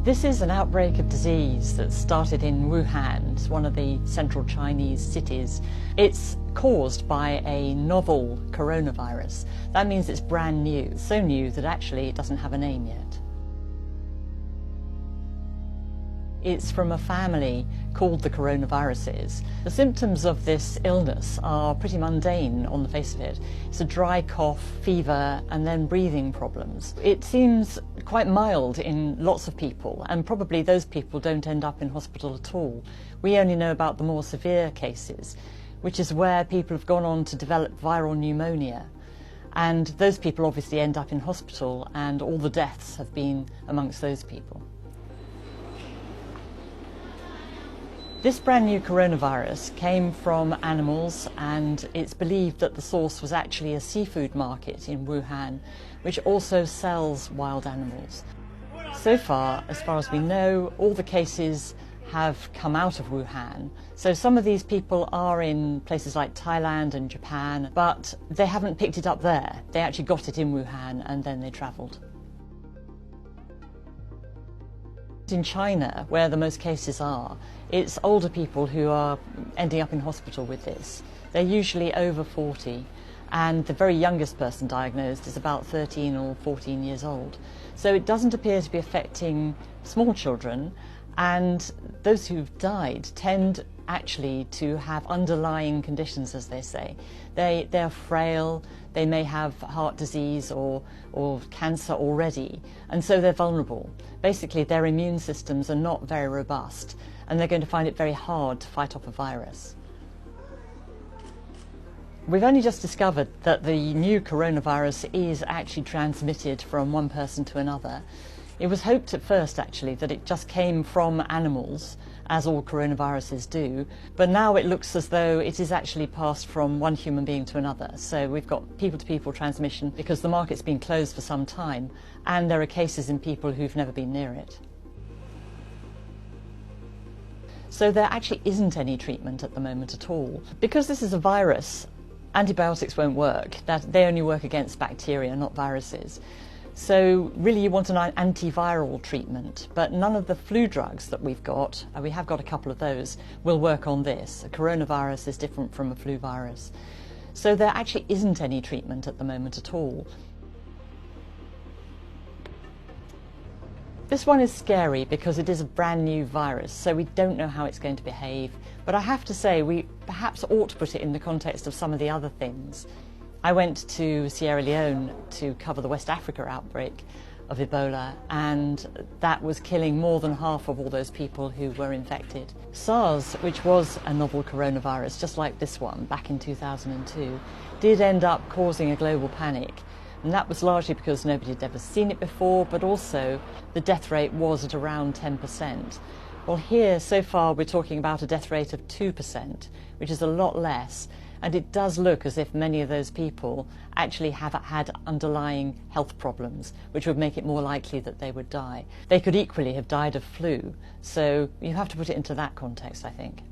This is an outbreak of disease that started in Wuhan, it's one of the central Chinese cities. It's caused by a novel coronavirus. That means it's brand new, so new that actually it doesn't have a name yet. It's from a family called the coronaviruses. The symptoms of this illness are pretty mundane on the face of it. It's a dry cough, fever, and then breathing problems. It seems quite mild in lots of people, and probably those people don't end up in hospital at all. We only know about the more severe cases, which is where people have gone on to develop viral pneumonia. And those people obviously end up in hospital, and all the deaths have been amongst those people. This brand new coronavirus came from animals, and it's believed that the source was actually a seafood market in Wuhan, which also sells wild animals. So far as we know, all the cases have come out of Wuhan. So some of these people are in places like Thailand and Japan, but they haven't picked it up there. They actually got it in Wuhan and then they travelled. In China, where the most cases are, it's older people who are ending up in hospital with this. They're usually over 40, and the very youngest person diagnosed is about 13 or 14 years old. So it doesn't appear to be affecting small children, and those who've died tend actually to have underlying conditions, as they say. They're frail, they may have heart disease or cancer already, and so they're vulnerable. Basically, their immune systems are not very robust, and they're going to find it very hard to fight off a virus. We've only just discovered that the new coronavirus is actually transmitted from one person to another. It was hoped at first, actually, that it just came from animals, as all coronaviruses do, but now it looks as though it is actually passed from one human being to another. So we've got people-to-people transmission because the market's been closed for some time, and there are cases in people who've never been near it. So there actually isn't any treatment at the moment at all. Because this is a virus, antibiotics won't work. They only work against bacteria, not viruses. So really you want an antiviral treatment, but none of the flu drugs that we've got, we have got a couple of those, will work on this. A coronavirus is different from a flu virus. So there actually isn't any treatment at the moment at all. This one is scary because it is a brand new virus, so we don't know how it's going to behave. But I have to say, we perhaps ought to put it in the context of some of the other things. I went to Sierra Leone to cover the West Africa outbreak of Ebola, and that was killing more than half of all those people who were infected. SARS, which was a novel coronavirus, just like this one, back in 2002, did end up causing a global panic. And that was largely because nobody had ever seen it before, but also the death rate was at around 10%. Well, here, so far, we're talking about a death rate of 2%, which is a lot less. And it does look as if many of those people actually have had underlying health problems, which would make it more likely that they would die. They could equally have died of flu, so you have to put it into that context, I think.